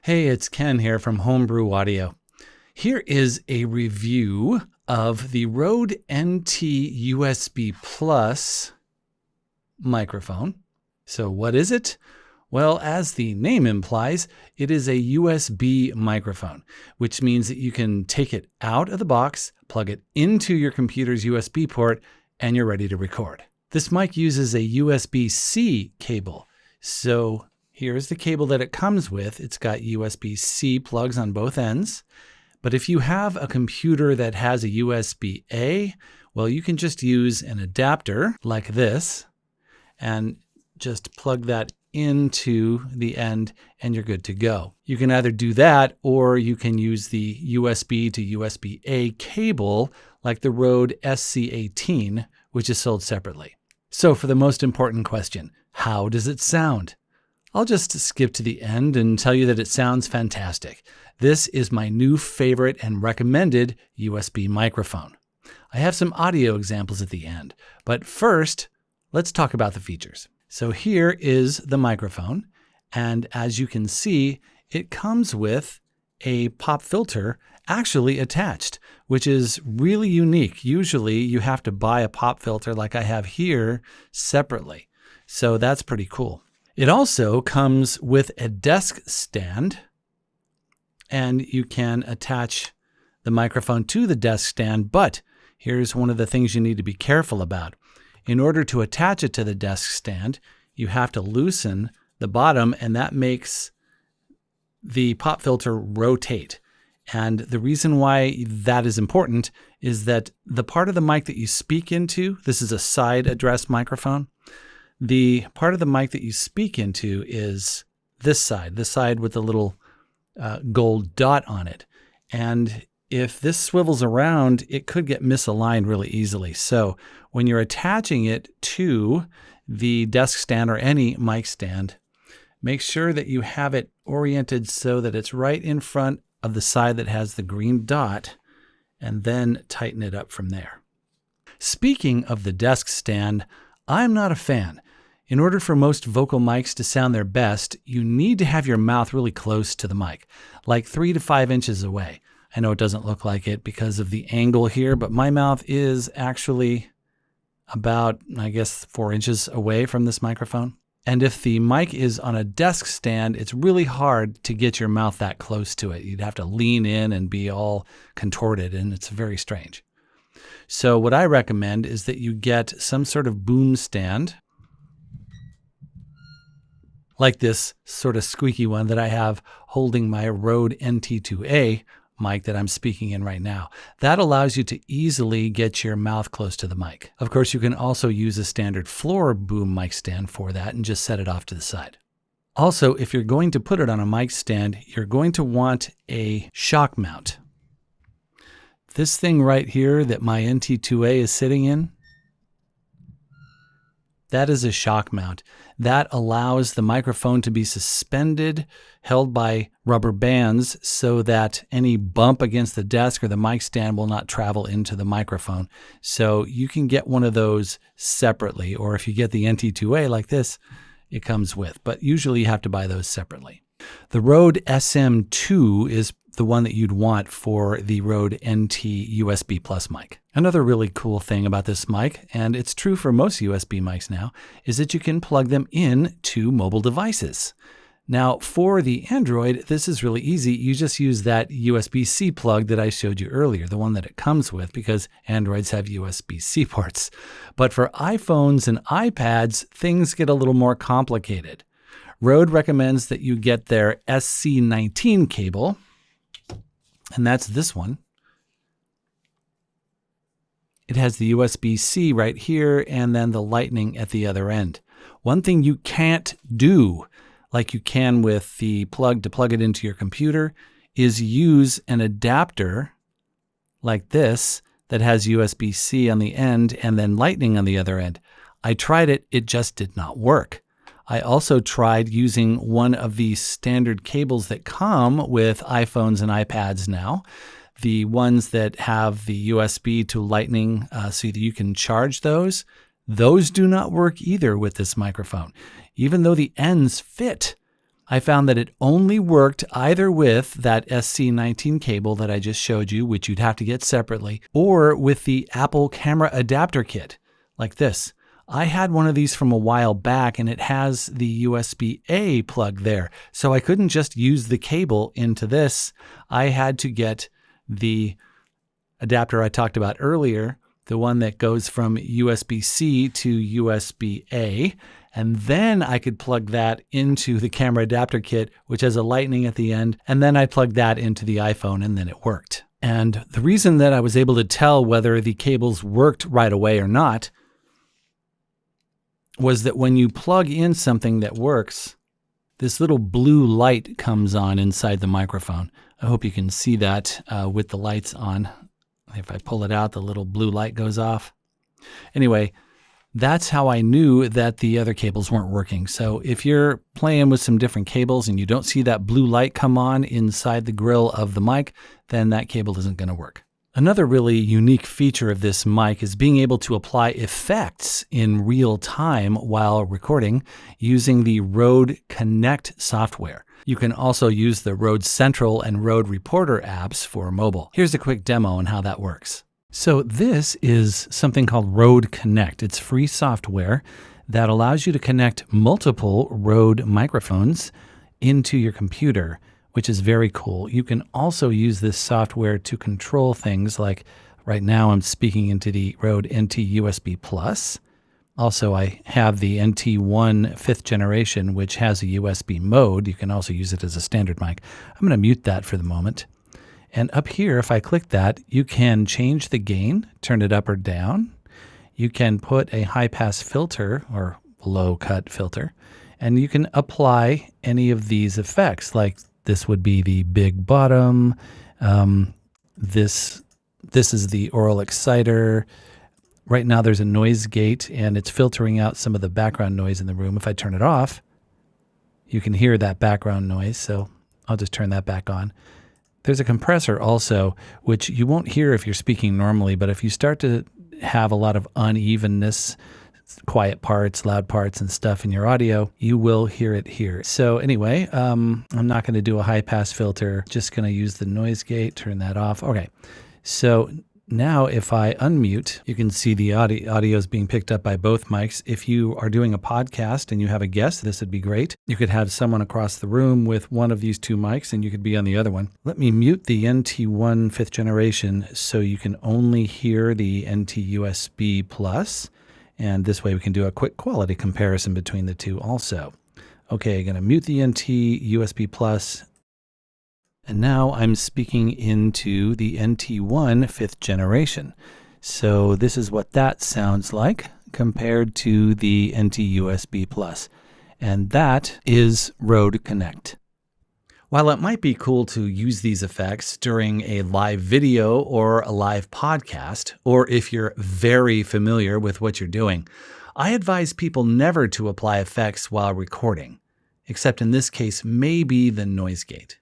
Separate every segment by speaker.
Speaker 1: Hey, it's Ken here from Homebrew Audio. Here is a review of the Rode NT USB Plus microphone. So what is it? Well, as the name implies, it is a USB microphone, which means that you can take it out of the box, plug it into your computer's USB port, and you're ready to record. This mic uses a USB-C cable. So here's the cable that it comes with. It's got USB-C plugs on both ends. But if you have a computer that has a USB-A, well, you can just use an adapter like this and just plug that into the end and you're good to go. You can either do that or you can use the USB to USB-A cable like the Rode SC18, which is sold separately. So for the most important question, how does it sound? I'll just skip to the end and tell you that it sounds fantastic. This is my new favorite and recommended USB microphone. I have some audio examples at the end, but first, let's talk about the features. So here is the microphone, and as you can see, it comes with a pop filter actually attached, which is really unique. Usually you have to buy a pop filter like I have here separately. So that's pretty cool. It also comes with a desk stand, and you can attach the microphone to the desk stand, but here's one of the things you need to be careful about. In order to attach it to the desk stand, you have to loosen the bottom, and that makes the pop filter rotate. And the reason why that is important is that the part of the mic that you speak into, this is a side address microphone, the part of the mic that you speak into is this side with the little gold dot on it. And if this swivels around, it could get misaligned really easily. So when you're attaching it to the desk stand or any mic stand, make sure that you have it oriented so that it's right in front of the side that has the green dot, and then tighten it up from there. Speaking of the desk stand, I'm not a fan. In order for most vocal mics to sound their best, you need to have your mouth really close to the mic, like 3 to 5 inches away. I know it doesn't look like it because of the angle here, but my mouth is actually about, 4 inches away from this microphone. And if the mic is on a desk stand, it's really hard to get your mouth that close to it. You'd have to lean in and be all contorted, and it's very strange. So what I recommend is that you get some sort of boom stand, like this sort of squeaky one that I have holding my Rode NT2A mic that I'm speaking in right now. That allows you to easily get your mouth close to the mic. Of course, you can also use a standard floor boom mic stand for that and just set it off to the side. Also, if you're going to put it on a mic stand, you're going to want a shock mount. This thing right here that my NT2A is sitting in, that is a shock mount. That allows the microphone to be suspended, held by rubber bands so that any bump against the desk or the mic stand will not travel into the microphone. So you can get one of those separately, or if you get the NT2A like this, it comes with, but usually you have to buy those separately. The Rode SM2 is the one that you'd want for the Rode NT USB Plus mic. Another really cool thing about this mic, and it's true for most USB mics now, is that you can plug them in to mobile devices. Now, for the Android, this is really easy. You just use that USB-C plug that I showed you earlier, the one that it comes with, because Androids have USB-C ports. But for iPhones and iPads, things get a little more complicated. Rode recommends that you get their SC19 cable, and that's this one. It has the USB-C right here and then the Lightning at the other end. One thing you can't do, like you can with the plug to plug it into your computer, is use an adapter like this that has USB-C on the end and then Lightning on the other end. I tried it, it just did not work. I also tried using one of these standard cables that come with iPhones and iPads now, the ones that have the USB to Lightning so that you can charge those. Those do not work either with this microphone. Even though the ends fit, I found that it only worked either with that SC19 cable that I just showed you, which you'd have to get separately, or with the Apple camera adapter kit, like this. I had one of these from a while back, and it has the USB-A plug there. So I couldn't just use the cable into this. I had to get the adapter I talked about earlier, the one that goes from USB-C to USB-A, and then I could plug that into the camera adapter kit, which has a lightning at the end, and then I plugged that into the iPhone, and then it worked. And the reason that I was able to tell whether the cables worked right away or not was that when you plug in something that works, this little blue light comes on inside the microphone. I hope you can see that with the lights on. If I pull it out, the little blue light goes off. Anyway, that's how I knew that the other cables weren't working. So if you're playing with some different cables and you don't see that blue light come on inside the grill of the mic, then that cable isn't going to work. Another really unique feature of this mic is being able to apply effects in real time while recording using the Rode Connect software. You can also use the Rode Central and Rode Reporter apps for mobile. Here's a quick demo on how that works. So this is something called Rode Connect. It's free software that allows you to connect multiple Rode microphones into your computer, which is very cool. You can also use this software to control things like right now I'm speaking into the Rode NT USB Plus. Also, I have the NT1 5th generation, which has a USB mode. You can also use it as a standard mic. I'm going to mute that for the moment. And up here, if I click that, you can change the gain, turn it up or down. You can put a high-pass filter or low-cut filter, and you can apply any of these effects, like this would be the big bottom. This is the oral exciter. Right now there's a noise gate and it's filtering out some of the background noise in the room. If I turn it off, you can hear that background noise. So I'll just turn that back on. There's a compressor also, which you won't hear if you're speaking normally, but if you start to have a lot of unevenness, quiet parts, loud parts, and stuff in your audio, you will hear it here. So anyway, I'm not going to do a high pass filter, just going to use the noise gate, turn that off. Okay, so now if I unmute, you can see the audio is being picked up by both mics. If you are doing a podcast and you have a guest, this would be great. You could have someone across the room with one of these two mics and you could be on the other one. Let me mute the NT1 5th generation so you can only hear the NT USB Plus. And this way we can do a quick quality comparison between the two also. Okay, I'm going to mute the NT USB Plus. And now I'm speaking into the NT1 5th generation. So this is what that sounds like compared to the NT USB Plus. And that is Rode Connect. While it might be cool to use these effects during a live video or a live podcast, or if you're very familiar with what you're doing, I advise people never to apply effects while recording, except in this case, maybe the noise gate.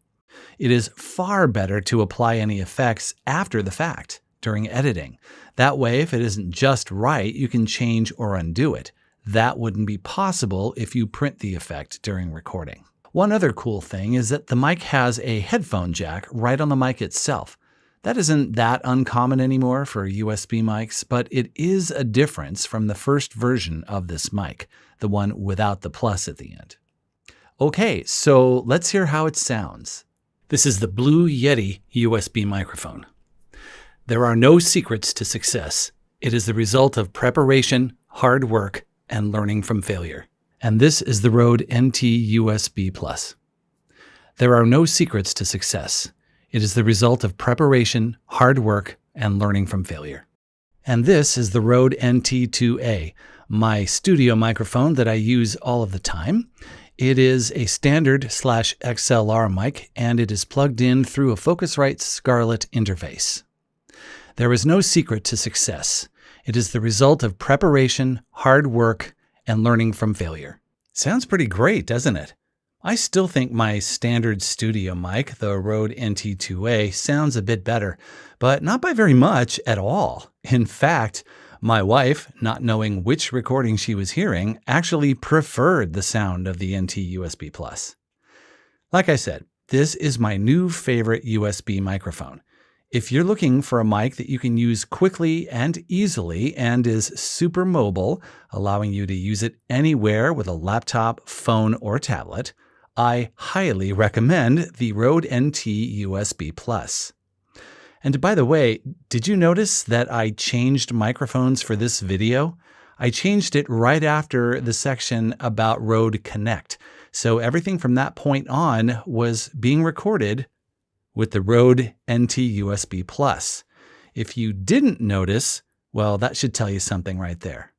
Speaker 1: It is far better to apply any effects after the fact, during editing. That way, if it isn't just right, you can change or undo it. That wouldn't be possible if you print the effect during recording. One other cool thing is that the mic has a headphone jack right on the mic itself. That isn't that uncommon anymore for USB mics, but it is a difference from the first version of this mic, the one without the plus at the end. Okay, so let's hear how it sounds. This is the Blue Yeti USB microphone. There are no secrets to success. It is the result of preparation, hard work, and learning from failure. And this is the Rode NT USB Plus. There are no secrets to success. It is the result of preparation, hard work, and learning from failure. And this is the Rode NT2A, my studio microphone that I use all of the time. It is a standard/XLR mic, and it is plugged in through a Focusrite Scarlett interface. There is no secret to success. It is the result of preparation, hard work, and learning from failure. Sounds pretty great, doesn't it? I still think my standard studio mic, the Rode NT2A, sounds a bit better, but not by very much at all. In fact, my wife, not knowing which recording she was hearing, actually preferred the sound of the NT USB Plus. Like I said, this is my new favorite USB microphone. If you're looking for a mic that you can use quickly and easily and is super mobile, allowing you to use it anywhere with a laptop, phone, or tablet, I highly recommend the Rode NT USB Plus. And by the way, did you notice that I changed microphones for this video? I changed it right after the section about Rode Connect. So everything from that point on was being recorded with the Rode NT USB Plus. If you didn't notice, well, that should tell you something right there.